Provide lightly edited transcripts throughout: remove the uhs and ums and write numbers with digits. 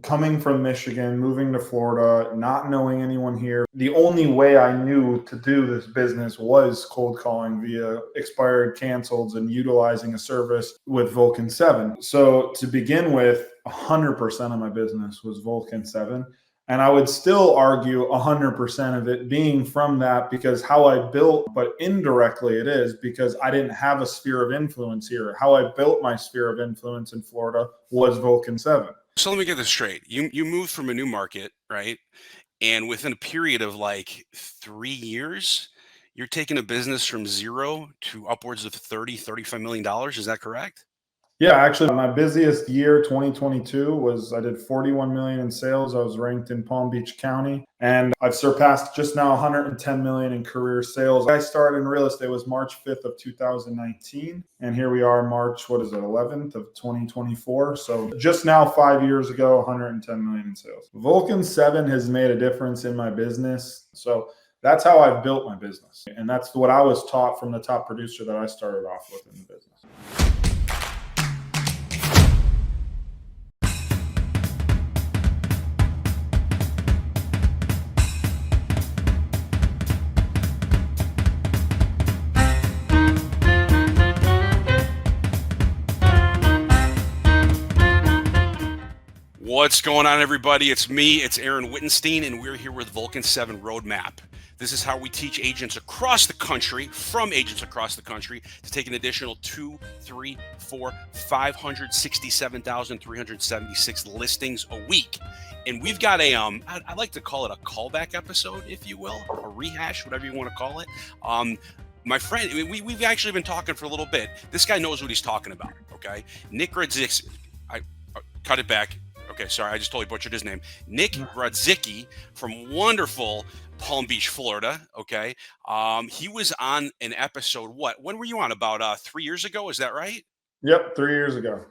coming from Michigan, moving to Florida, not knowing anyone here. The only way I knew to do this business was cold calling via expired cancels and utilizing a service with Vulcan7. So to begin with, 100% of my business was Vulcan7. And I would still argue 100% of it being from that, because how I built, but indirectly it is because I didn't have a sphere of influence here. How I built my sphere of influence in Florida was Vulcan7. So let me get this straight. You moved from a new market, right? And within a period of like 3 years, you're taking a business from zero to upwards of $35 million. Is that correct? Yeah, actually, my busiest year, 2022, was I did 41 million in sales. I was ranked in Palm Beach County, and I've surpassed just now 110 million in career sales. I started in real estate was March 5th of 2019, and here we are, March, 11th of 2024. So just now, 5 years ago, 110 million in sales. Vulcan7 has made a difference in my business. So that's how I've built my business, and that's what I was taught from the top producer that I started off with in the business. What's going on, everybody? It's me, it's Aaron Wittenstein, and we're here with Vulcan7 Roadmap. This is how we teach agents across the country, from agents across the country, to take an additional 567,376 listings a week. And we've got a, I like to call it a callback episode, if you will, or a rehash, whatever you want to call it. My friend, we've actually been talking for a little bit. This guy knows what he's talking about, okay? Nick Grodzicki, cut it back. Okay, sorry, I just totally butchered his name. Nick Grodzicki from wonderful Palm Beach, Florida. Okay, he was on an episode. When were you on? About 3 years ago, is that right? Yep, 3 years ago.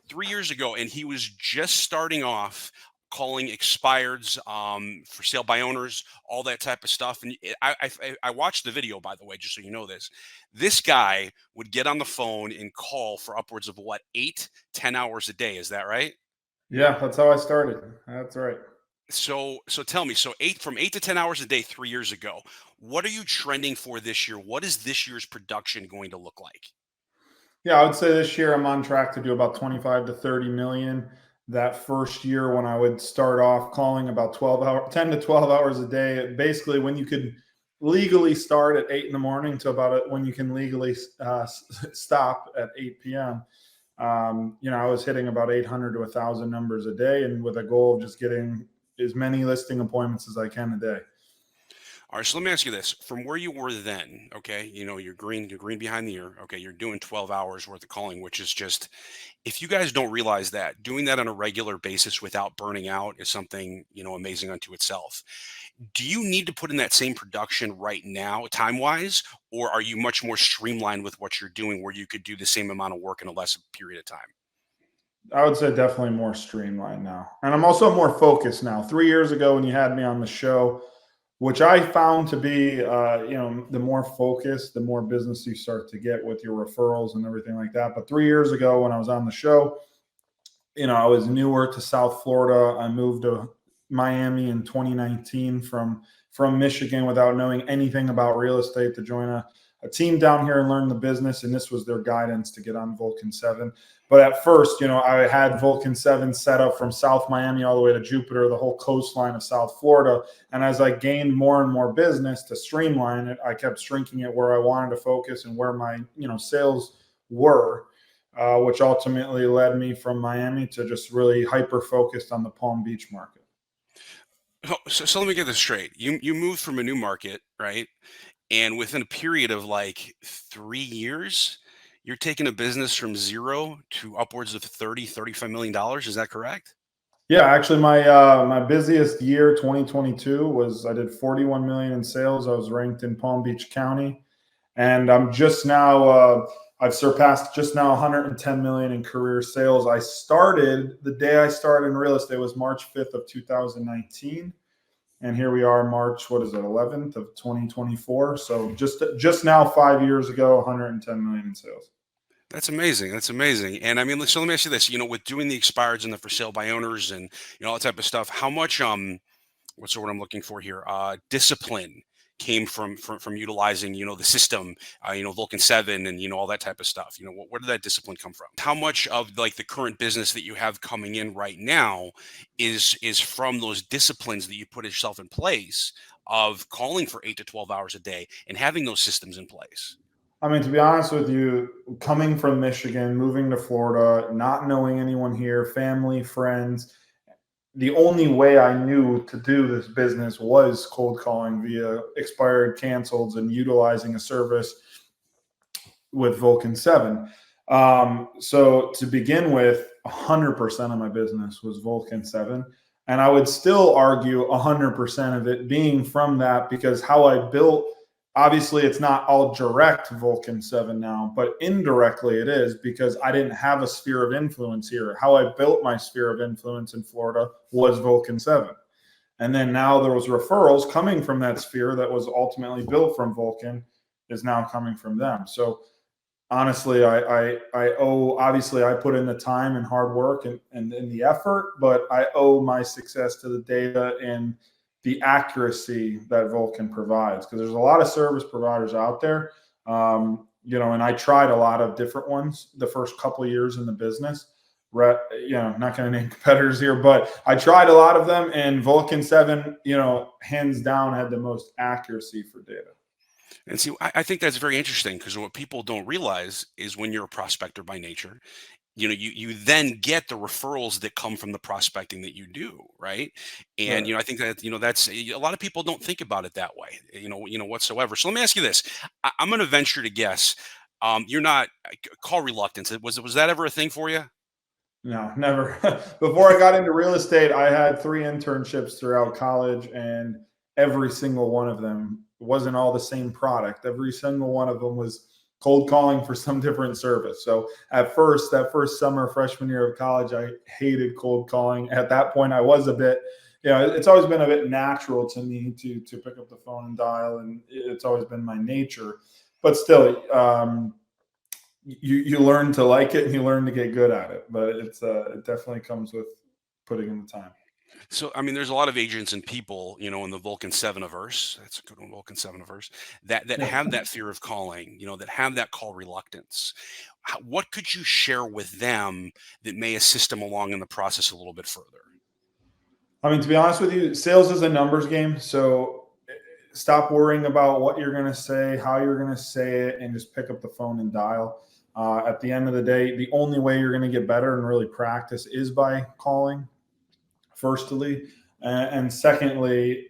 3 years ago, and he was just starting off calling expireds, for sale by owners, all that type of stuff. And I watched the video, by the way, just so you know this. This guy would get on the phone and call for upwards of 8-10 hours a day. Is that right? Yeah, that's how I started. That's right. So tell me, from 8 to 10 hours a day 3 years ago, what are you trending for this year? What is this year's production going to look like? Yeah, I would say this year I'm on track to do about 25 to 30 million. That first year when I would start off calling about 10 to 12 hours a day, basically when you could legally start at 8 in the morning to about when you can legally stop at 8 p.m. I was hitting about 800 to 1,000 numbers a day, and with a goal of just getting as many listing appointments as I can a day. All right, so let me ask you this: from where you were then, okay, you're green behind the ear. Okay, you're doing 12 hours worth of calling, which is just, if you guys don't realize that doing that on a regular basis without burning out is something, amazing unto itself. Do you need to put in that same production right now, time-wise, or are you much more streamlined with what you're doing where you could do the same amount of work in a less period of time? I would say definitely more streamlined now. And I'm also more focused now. 3 years ago when you had me on the show, which I found to be, the more focused, the more business you start to get with your referrals and everything like that. But 3 years ago when I was on the show, I was newer to South Florida. I moved to Miami in 2019 from Michigan without knowing anything about real estate to join a team down here and learn the business. And this was their guidance to get on Vulcan7. But at first, I had Vulcan7 set up from South Miami all the way to Jupiter, the whole coastline of South Florida. And as I gained more and more business to streamline it, I kept shrinking it where I wanted to focus and where my, sales were, which ultimately led me from Miami to just really hyper-focused on the Palm Beach market. So let me get this straight. You moved from a new market, right? And within a period of like 3 years, you're taking a business from zero to upwards of $35 million. Is that correct? Yeah, actually, my busiest year, 2022, was I did 41 million in sales. I was ranked in Palm Beach County, and I'm just now I've surpassed just now 110 million in career sales. The day I started in real estate was March 5th of 2019. And here we are, March, 11th of 2024. So just now, 5 years ago, 110 million in sales. That's amazing. That's amazing. And I mean, so let me ask you this, with doing the expireds and the for sale by owners and, all that type of stuff, how much, what's the word I'm looking for here? Discipline came from utilizing, the system, Vulcan 7 and, all that type of stuff. Where did that discipline come from? How much of like the current business that you have coming in right now is from those disciplines that you put yourself in place of calling for 8 to 12 hours a day and having those systems in place? I mean, to be honest with you, coming from Michigan, moving to Florida, not knowing anyone here, family, friends, the only way I knew to do this business was cold calling via expired cancels and utilizing a service with Vulcan 7. So to begin with, 100% of my business was Vulcan 7. And I would still argue 100% of it being from that, because how I built, obviously it's not all direct Vulcan 7 now, but indirectly it is, because I didn't have a sphere of influence here. How I built my sphere of influence in Florida was Vulcan 7. And then now there was referrals coming from that sphere that was ultimately built from Vulcan is now coming from them. So honestly, I owe, obviously I put in the time and hard work and the effort, but I owe my success to the data and the accuracy that Vulcan provides, because there's a lot of service providers out there. And I tried a lot of different ones the first couple of years in the business. Not going to name competitors here, but I tried a lot of them, and Vulcan 7, hands down had the most accuracy for data. And see, I think that's very interesting because what people don't realize is when you're a prospector by nature, you then get the referrals that come from the prospecting that you do, right? And Right. I think that that's a lot of people don't think about it that way, whatsoever. So let me ask you this: I'm going to venture to guess, you're not call reluctance. Was that ever a thing for you? No, never. Before I got into real estate, I had 3 internships throughout college, and every single one of them wasn't all the same product. Every single one of them was cold calling for some different service. So at first, that first summer, freshman year of college, I hated cold calling. At that point, I was a bit, it's always been a bit natural to me to pick up the phone and dial, and it's always been my nature. But still, you learn to like it and you learn to get good at it, but it definitely comes with putting in the time. So, I mean, there's a lot of agents and people, in the Vulcan 7 averse. That's a good one, Vulcan 7 averse. That Yeah. have that fear of calling, that have that call reluctance. What could you share with them that may assist them along in the process a little bit further? I mean, to be honest with you, sales is a numbers game. So stop worrying about what you're going to say, how you're going to say it, and just pick up the phone and dial. At the end of the day, the only way you're going to get better and really practice is by calling, firstly. And secondly,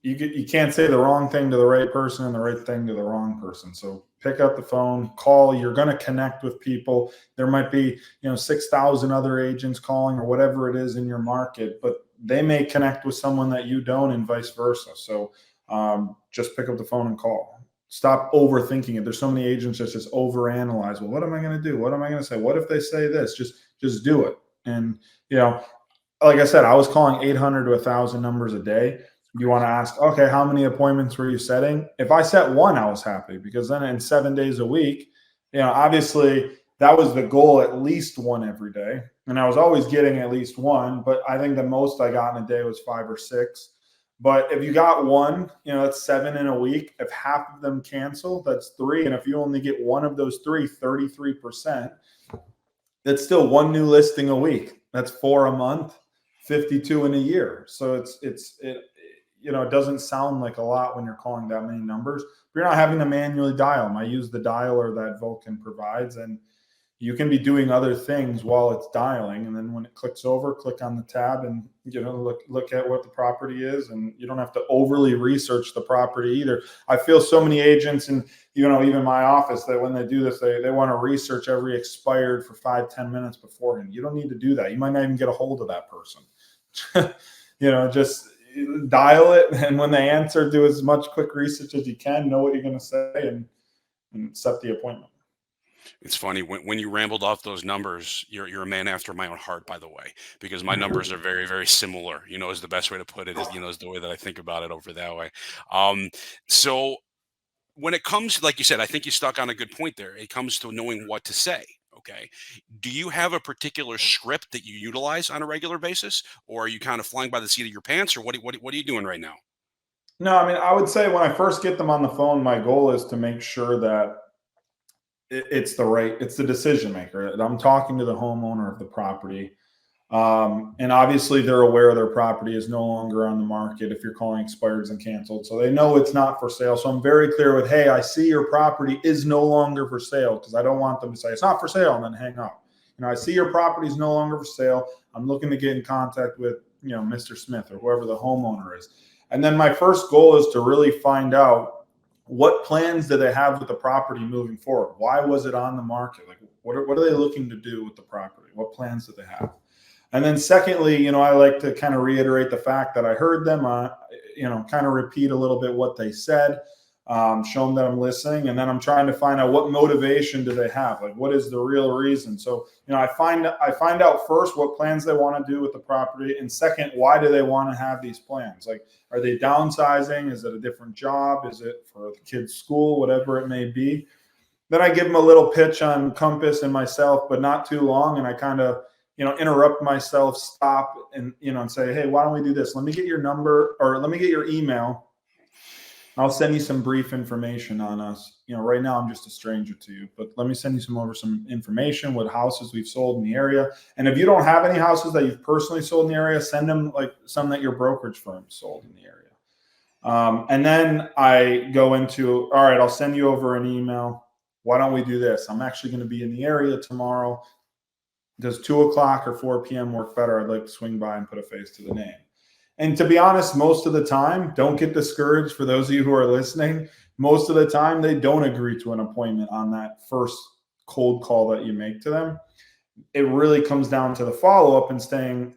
you can't say the wrong thing to the right person and the right thing to the wrong person. So pick up the phone, call. You're going to connect with people. There might be 6,000 other agents calling or whatever it is in your market, but they may connect with someone that you don't, and vice versa. So just pick up the phone and call. Stop overthinking it. There's so many agents that just overanalyze. Well, what am I going to do? What am I going to say? What if they say this? Just do it. And like I said, I was calling 800 to 1,000 numbers a day. You want to ask, okay, how many appointments were you setting? If I set one, I was happy, because then in 7 days a week, obviously that was the goal, at least one every day. And I was always getting at least one, but I think the most I got in a day was 5 or 6. But if you got one, that's 7 in a week. If half of them cancel, that's 3. And if you only get one of those 3, 33%, that's still one new listing a week. That's 4 a month, 52 in a year. So it doesn't sound like a lot when you're calling that many numbers, but you're not having to manually dial them. I use the dialer that Vulcan provides, and you can be doing other things while it's dialing. And then when it clicks over, click on the tab and, look at what the property is. And you don't have to overly research the property either. I feel so many agents, and, even my office, that when they do this, they want to research every expired for 5-10 minutes beforehand. You don't need to do that. You might not even get a hold of that person. Just dial it. And when they answer, do as much quick research as you can, know what you're going to say, and set the appointment. It's funny when you rambled off those numbers. You're a man after my own heart, by the way, because my numbers are very, very similar. Is the best way to put it. Is the way that I think about it over that way. So when it comes, like you said, I think you stuck on a good point there. It comes to knowing what to say. Okay. Do you have a particular script that you utilize on a regular basis, or are you kind of flying by the seat of your pants, or what are you doing right now? No, I mean, I would say when I first get them on the phone, my goal is to make sure that it's the decision maker. I'm talking to the homeowner of the property. And obviously they're aware their property is no longer on the market if you're calling expireds and canceled. So they know it's not for sale. So I'm very clear with, hey, I see your property is no longer for sale, because I don't want them to say it's not for sale and then hang up. I see your property is no longer for sale. I'm looking to get in contact with, Mr. Smith or whoever the homeowner is. And then my first goal is to really find out what plans do they have with the property moving forward? Why was it on the market? Like, what are they looking to do with the property? What plans do they have? And then secondly, I like to kind of reiterate the fact that I heard them, kind of repeat a little bit what they said, show them that I'm listening. And then I'm trying to find out what motivation do they have? Like, what is the real reason? So, I find out first what plans they want to do with the property. And second, why do they want to have these plans? Like, are they downsizing? Is it a different job? Is it for the kids' school? Whatever it may be. Then I give them a little pitch on Compass and myself, but not too long. And I kind of, interrupt myself, stop, and, and say, hey, why don't we do this? Let me get your number, or let me get your email. I'll send you some brief information on us. Right now I'm just a stranger to you, but let me send you some information, what houses we've sold in the area. And if you don't have any houses that you've personally sold in the area, send them like some that your brokerage firm sold in the area. And then I go into, all right, I'll send you over an email. Why don't we do this? I'm actually going to be in the area tomorrow. Does 2 o'clock or 4 p.m. work better? I'd like to swing by and put a face to the name. And to be honest, most of the time, don't get discouraged. For those of you who are listening, most of the time they don't agree to an appointment on that first cold call that you make to them. It really comes down to the follow-up and staying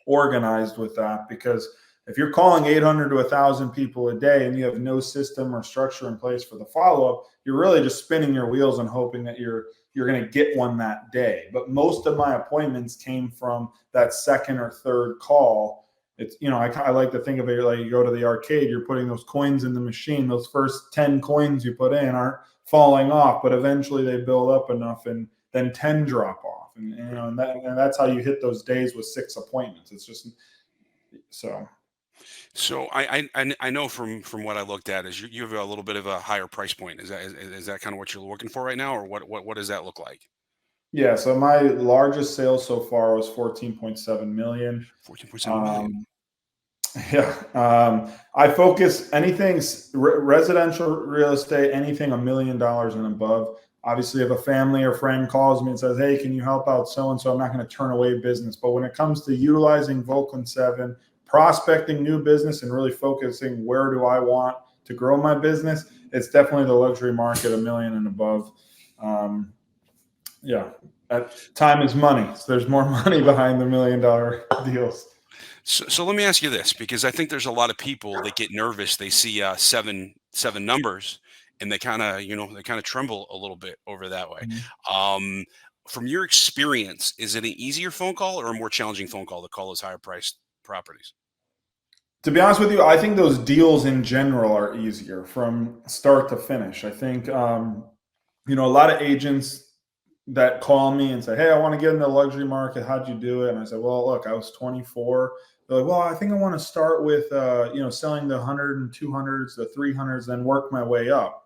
organized with that, because if you're calling 800 to 1,000 people a day and you have no system or structure in place for the follow-up, you're really just spinning your wheels and hoping that you're going to get one that day. But most of my appointments came from that second or third call. It's, I like to think of it like you go to the arcade, you're putting those coins in the machine. Those first 10 coins you put in aren't falling off, but eventually they build up enough and then 10 drop off. And that's how you hit those days with 6 appointments. It's just so. So I know from what I looked at is you have a little bit of a higher price point. Is that kind of what you're looking for right now, or what does that look like? Yeah, so my largest sale so far was 14.7 million. 14.7 million. Yeah, I focus anything residential real estate, anything $1 million and above. Obviously, if a family or friend calls me and says, "Hey, can you help out so and so?" I'm not going to turn away business. But when it comes to utilizing Vulcan 7, prospecting new business, and really focusing where do I want to grow my business, it's definitely the luxury market, $1 million and above. Yeah, time is money. So there's more money behind the $1 million deals. So let me ask you this, because I think there's a lot of people that get nervous. They see seven numbers, and they kind of tremble a little bit over that way. Mhm. Um, from your experience, is it an easier phone call or a more challenging phone call to call those higher priced properties? To be honest with you, I think those deals in general are easier from start to finish. I think, a lot of agents that call me and say, "Hey, I want to get in the luxury market. How'd you do it?" And I said, "Well, look, I was 24." They're like, "Well, I think I want to start with, selling the 100 and 200s, the 300s, then work my way up."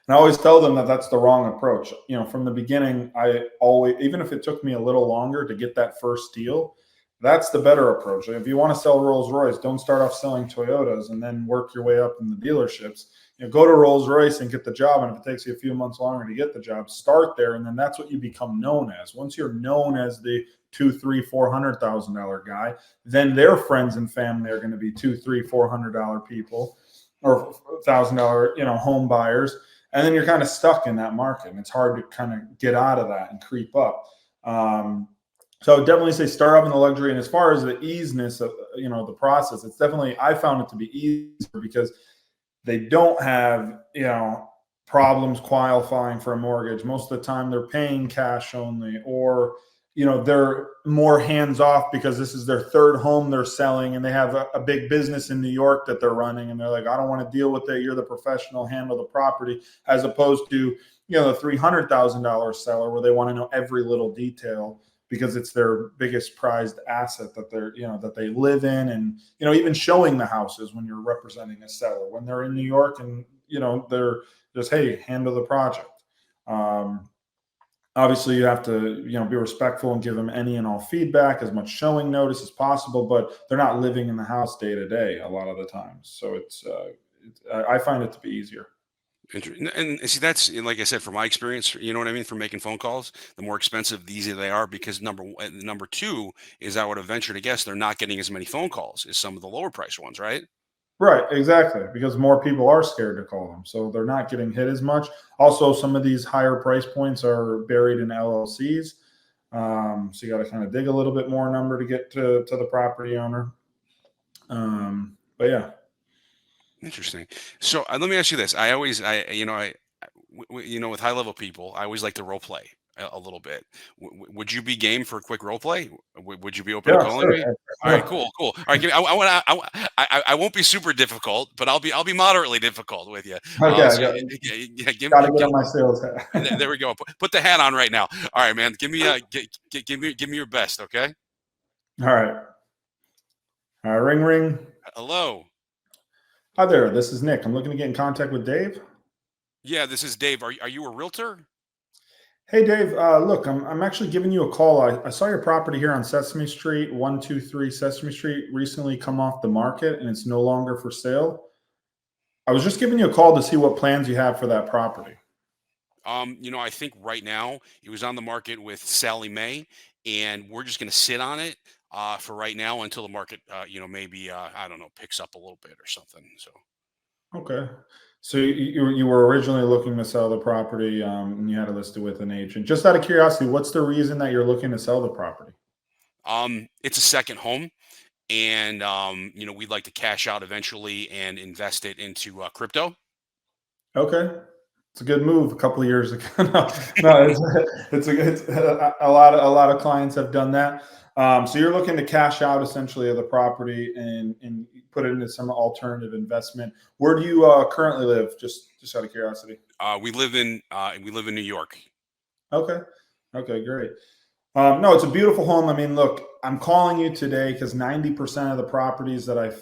And I always tell them that that's the wrong approach. From the beginning, I always, even if it took me a little longer to get that first deal, that's the better approach. If you want to sell Rolls Royce, don't start off selling Toyotas and then work your way up in the dealerships. Go to Rolls Royce and get the job. And if it takes you a few months longer to get the job, start there. And then that's what you become known as. Once you're known as the $200,000, $300,000, $400,000 guy, then their friends and family are going to be $200,000, $300,000, $400 people, or $1,000, home buyers. And then you're kind of stuck in that market. And it's hard to kind of get out of that and creep up. So I would definitely say start off in the luxury. And as far as the easiness of, the process, it's definitely, I found it to be easier because they don't have, problems qualifying for a mortgage. Most of the time they're paying cash only, or, they're more hands off because this is their third home they're selling, and they have a big business in New York that they're running, and they're like, I don't want to deal with it. You're the professional, handle the property, as opposed to the $300,000 seller where they want to know every little detail because it's their biggest prized asset that that they live in, and even showing the houses when you're representing a seller when they're in New York, and they're just, hey, handle the project. Obviously, you have to be respectful and give them any and all feedback, as much showing notice as possible, but they're not living in the house day to day a lot of the times, so I find it to be easier. And see, that's like I said, from my experience, you know what I mean, from making phone calls, the more expensive, the easier they are, because number two is, I would have ventured to guess they're not getting as many phone calls as some of the lower price ones, right? Right, exactly, because more people are scared to call them, so they're not getting hit as much. Also, some of these higher price points are buried in LLCs, so you got to kind of dig a little bit more number to get to the property owner. But yeah. Interesting. So let me ask you this. I always, with high level people, I always like to role play a little bit. Would you be game for a quick role play? Would you be open to Yeah, calling sure. me? All right, Yeah. cool, cool. All right, I won't be super difficult, but I'll be moderately difficult with you. Okay, So yeah, got to get on my sales hat. there we go. Put the hat on right now. All right, man. Give me give me your best, okay? All right. Ring, ring. Hello. Hi there. This is Nick. I'm looking to get in contact with Dave. Yeah, this is Dave. Are you a realtor? Hey, Dave. Look, I'm actually giving you a call. I saw your property here on Sesame Street, 123 Sesame Street, recently come off the market, and it's no longer for sale. I was just giving you a call to see what plans you have for that property. I think right now it was on the market with Sally Mae, and we're just going to sit on it for right now until the market, maybe I don't know, picks up a little bit or something. So, Okay. So you were originally looking to sell the property, and you had it listed with an agent. Just out of curiosity, what's the reason that you're looking to sell the property? it's a second home, and we'd like to cash out eventually and invest it into crypto. Okay. It's a good move a couple of years ago. No, it's a lot of clients have done that. So you're looking to cash out essentially of the property and put it into some alternative investment. Where do you currently live? Just out of curiosity. We live in New York. Okay. Okay, great. No, it's a beautiful home. I mean, look, I'm calling you today because 90% of the properties that I,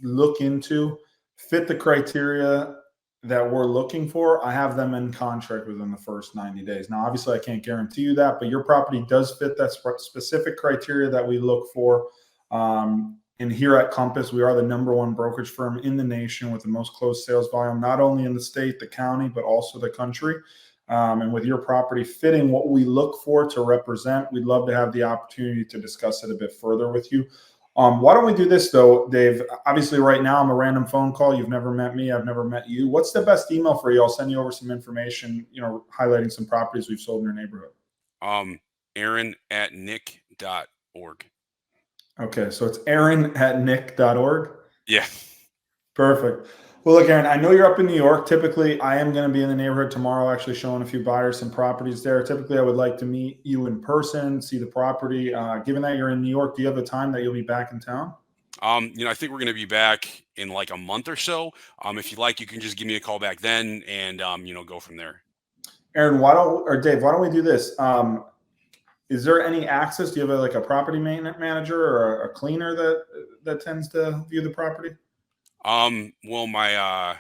look into fit the criteria that we're looking for. I have them in contract within the first 90 days. Now, obviously, I can't guarantee you that, but your property does fit that specific criteria that we look for. And here at Compass, we are the number one brokerage firm in the nation with the most closed sales volume, not only in the state, the county, but also the country. And with your property fitting what we look for to represent, we'd love to have the opportunity to discuss it a bit further with you. Why don't we do this though, Dave? Obviously, right now I'm a random phone call. You've never met me. I've never met you. What's the best email for you? I'll send you over some information, highlighting some properties we've sold in your neighborhood. Aaron@nick.org. Okay, so it's aaron@nick.org. Yeah. Perfect. Well, look, Aaron, I know you're up in New York. Typically, I am going to be in the neighborhood tomorrow, actually showing a few buyers some properties there. Typically, I would like to meet you in person, see the property. Given that you're in New York, do you have a time that you'll be back in town? I think we're going to be back in like a month or so. If you like, you can just give me a call back then, and go from there. Aaron, Dave, why don't we do this? Is there any access? Do you have like a property maintenance manager or a cleaner that tends to view the property? Well, my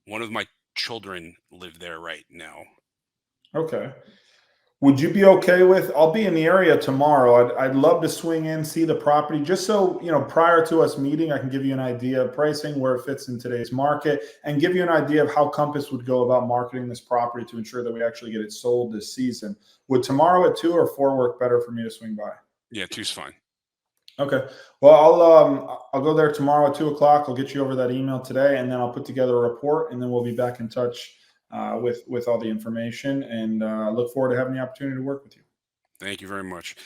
one of my children live there right now. Okay. Would you be okay with? I'll be in the area tomorrow. I'd love to swing in, see the property, just so prior to us meeting, I can give you an idea of pricing, where it fits in today's market, and give you an idea of how Compass would go about marketing this property to ensure that we actually get it sold this season. Would tomorrow at 2 or 4 work better for me to swing by? Yeah, 2's fine. Okay. Well, I'll go there tomorrow at 2 o'clock. I'll get you over that email today, and then I'll put together a report, and then we'll be back in touch with all the information, and look forward to having the opportunity to work with you. Thank you very much.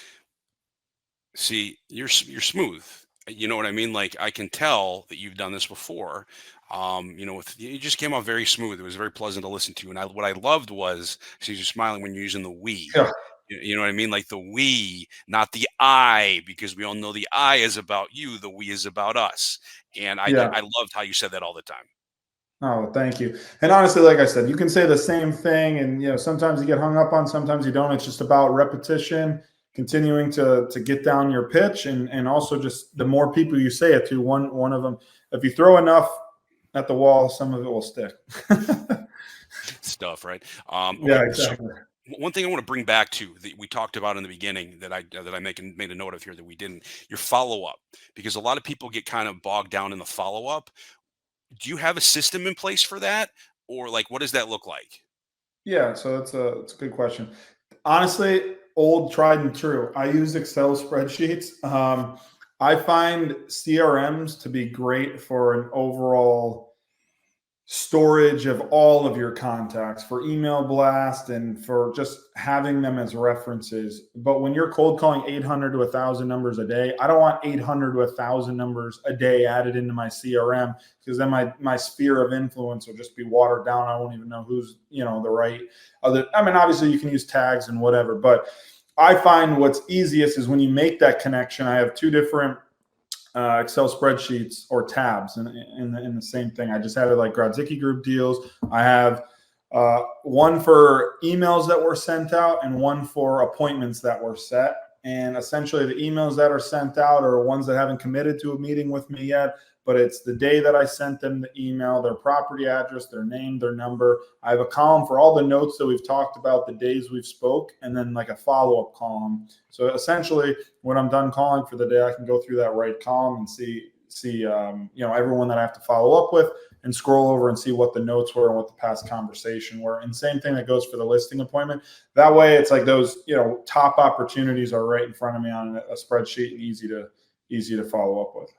See, you're smooth. You know what I mean? Like, I can tell that you've done this before. You just came off very smooth. It was very pleasant to listen to, and what I loved was, see, you're smiling when you're using the we. Yeah. You know what I mean? Like the we, not the I, because we all know the I is about you, the we is about us. And Yeah. I loved how you said that all the time. Oh, thank you. And honestly, like I said, you can say the same thing, and sometimes you get hung up on, sometimes you don't. It's just about repetition, continuing to get down your pitch, and also just the more people you say it to, one of them. If you throw enough at the wall, some of it will stick. Stuff, right? Yeah, Okay, so exactly. one thing I want to bring back to that we talked about in the beginning that I made a note of here that we didn't, your follow up, because a lot of people get kind of bogged down in the follow up. Do you have a system in place for that, or like what does that look like? Yeah, so that's a good question. Honestly, old tried and true. I use Excel spreadsheets. I find CRMs to be great for an overall storage of all of your contacts for email blast and for just having them as references. But when you're cold calling 800 to 1,000 numbers a day, I don't want 800 to 1,000 numbers a day added into my CRM, because then my sphere of influence will just be watered down. I won't even know who's the right other. I mean, obviously you can use tags and whatever, but I find what's easiest is when you make that connection. I have two different Excel spreadsheets or tabs in the same thing. I just have it like Grodzicki group deals. I have one for emails that were sent out and one for appointments that were set. And essentially, the emails that are sent out are ones that haven't committed to a meeting with me yet, but it's the day that I sent them the email, their property address, their name, their number. I have a column for all the notes that we've talked about, the days we've spoke, and then like a follow-up column. So essentially, when I'm done calling for the day, I can go through that right column and see everyone that I have to follow up with, and scroll over and see what the notes were and what the past conversation were. And same thing that goes for the listing appointment. That way, it's like those top opportunities are right in front of me on a spreadsheet and easy to follow up with.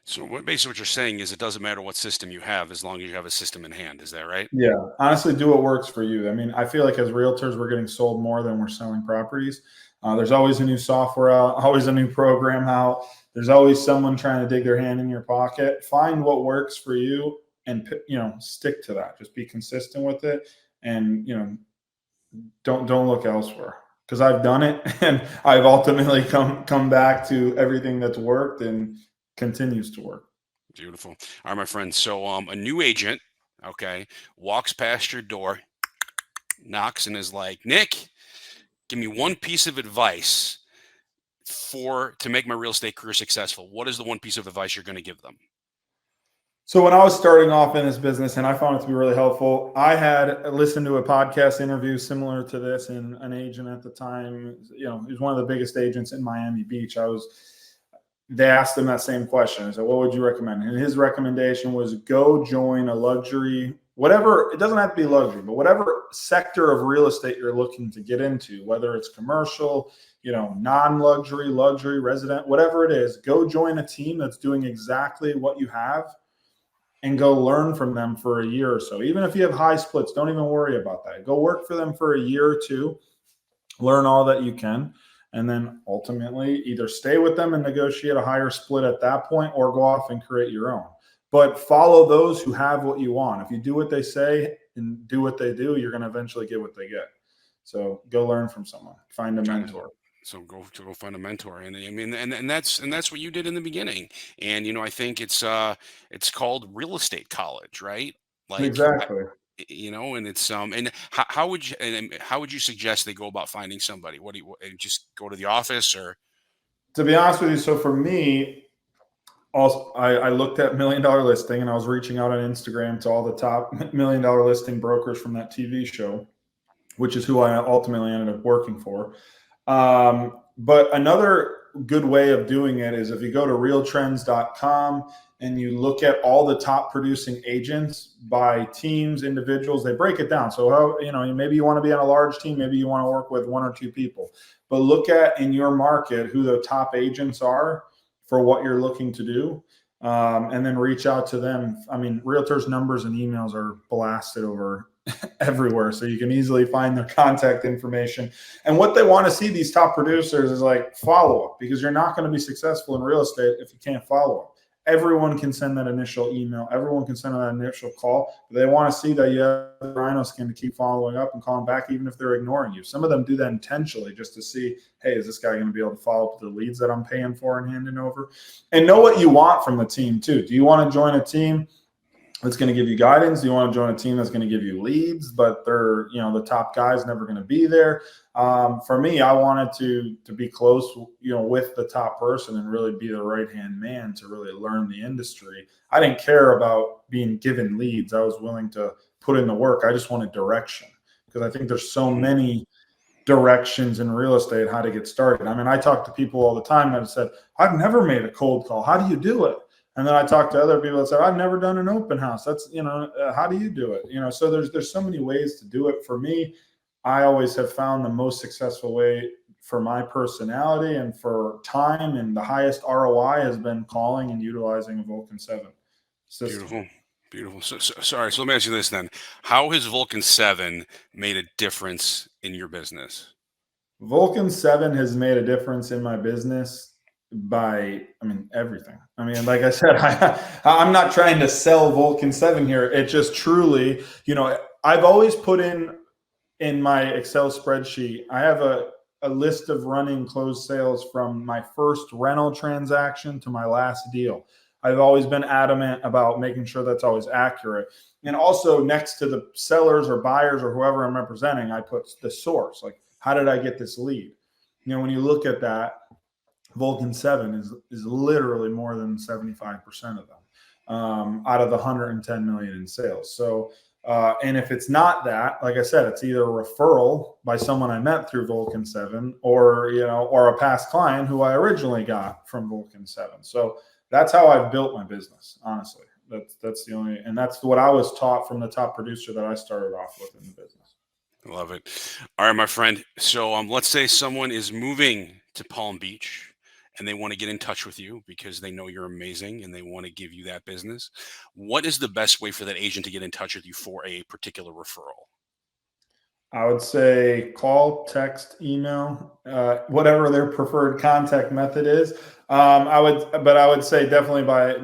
So what you're saying is it doesn't matter what system you have as long as you have a system in hand. Is that right? Yeah, honestly, do what works for you. I mean, I feel like as realtors, we're getting sold more than we're selling properties. There's always a new software out, always a new program out. There's always someone trying to dig their hand in your pocket. Find what works for you and stick to that. Just be consistent with it, and don't look elsewhere, because I've done it and I've ultimately come back to everything that's worked and continues to work. Beautiful. All right, my friend. So a new agent, okay, walks past your door, knocks, and is like, Nick, give me one piece of advice to make my real estate career successful. What is the one piece of advice you're going to give them? So when I was starting off in this business, and I found it to be really helpful, I had listened to a podcast interview similar to this, and an agent at the time, he was one of the biggest agents in Miami Beach. They asked him that same question. I said, what would you recommend? And his recommendation was go join a luxury, whatever, it doesn't have to be luxury, but whatever sector of real estate you're looking to get into, whether it's commercial, non-luxury, luxury, resident, whatever it is, go join a team that's doing exactly what you have, and go learn from them for a year or so. Even if you have high splits, don't even worry about that. Go work for them for a year or two, learn all that you can, and then ultimately either stay with them and negotiate a higher split at that point, or go off and create your own. But follow those who have what you want. If you do what they say and do what they do, you're going to eventually get what they get. So go learn from someone, find a mentor. So go find a mentor, and I mean, and that's what you did in the beginning. And I think it's called real estate college, right? Like, Exactly. and it's and how would you suggest they go about finding somebody? What do you just go to the office, or? To be honest with you, so for me, also, I looked at $1 Million Listing, and I was reaching out on Instagram to all the top $1 Million Listing brokers from that TV show, which is who I ultimately ended up working for. But another good way of doing it is if you go to realtrends.com and you look at all the top producing agents by teams, individuals, they break it down. So, maybe you want to be on a large team, maybe you want to work with one or two people, but look at in your market who the top agents are for what you're looking to do. And then reach out to them. I mean, realtors' numbers and emails are blasted over everywhere, so you can easily find their contact information. And what they want to see, these top producers, is like follow up, because you're not going to be successful in real estate if you can't follow up. everyone can send that initial email. Everyone can send that initial call. But they want to see that you have the rhino skin to keep following up and calling back, even if they're ignoring you. Some of them do that intentionally just to see, hey, is this guy going to be able to follow up with the leads that I'm paying for and handing over? And know what you want from the team too. Do you want to join a team that's going to give you guidance? Do you want to join a team that's going to give you leads, but they're, the top guy's never going to be there? For me, I wanted to be close, with the top person and really be the right-hand man to really learn the industry. I didn't care about being given leads. I was willing to put in the work. I just wanted direction, because I think there's so many directions in real estate how to get started. I mean, I talk to people all the time that have said, I've never made a cold call. How do you do it? And then I talk to other people that say, I've never done an open house. That's, how do you do it? So there's so many ways to do it. For me, I always have found the most successful way for my personality and for time, and the highest ROI has been calling and utilizing a Vulcan7 system. Beautiful. So sorry. So let me ask you this then. How has Vulcan7 made a difference in your business? Vulcan7 has made a difference in my business by, everything. Like I said, I'm not trying to sell Vulcan7 here. It just truly, I've always put in my Excel spreadsheet, I have a list of running closed sales from my first rental transaction to my last deal. I've always been adamant about making sure that's always accurate. And also next to the sellers or buyers or whoever I'm representing, I put the source. Like, how did I get this lead? When you look at that, Vulcan7 is literally more than 75% of them out of the 110 million in sales. So, and if it's not that, like I said, it's either a referral by someone I met through Vulcan7 or a past client who I originally got from Vulcan7. So that's how I've built my business, honestly. That's the only, and that's what I was taught from the top producer that I started off with in the business. Love it. All right, my friend. So let's say someone is moving to Palm Beach and they want to get in touch with you because they know you're amazing and they want to give you that business. What is the best way for that agent to get in touch with you for a particular referral? I would say call, text, email, whatever their preferred contact method is. I would say definitely by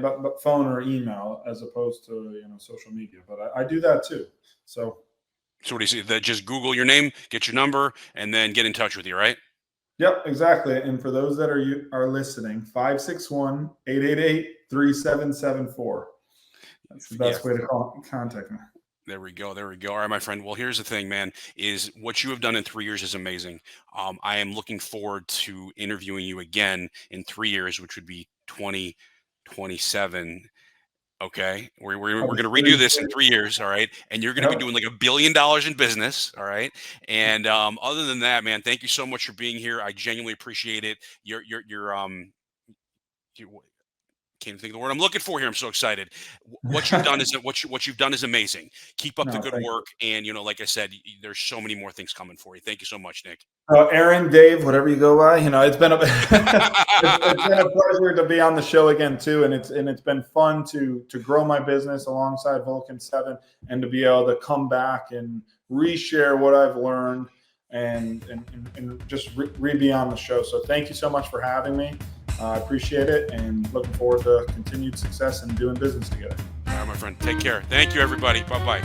phone or email as opposed to social media. But I do that too. So what do you see? That just Google your name, get your number, and then get in touch with you, right? Yep, exactly. And for those that are listening, 561-888-3774. That's the best way to contact me. There we go. All right, my friend. Well, here's the thing, man, is what you have done in 3 years is amazing. I am looking forward to interviewing you again in 3 years, which would be 2027. Okay. We're going to redo this in 3 years. All right. And you're going to be doing like $1 billion in business. All right. And other than that, man, thank you so much for being here. I genuinely appreciate it. Can't think of the word I'm looking for here. I'm so excited. What you've done is what you've done is amazing. Keep up the good work. And like I said, there's so many more things coming for you. Thank you so much, Nick. Aaron, Dave, whatever you go by, it's been it's been a pleasure to be on the show again too, and it's been fun to grow my business alongside Vulcan7 and to be able to come back and reshare what I've learned and just be on the show. So thank you so much for having me. I appreciate it and looking forward to continued success and doing business together. All right, my friend. Take care. Thank you, everybody. Bye-bye.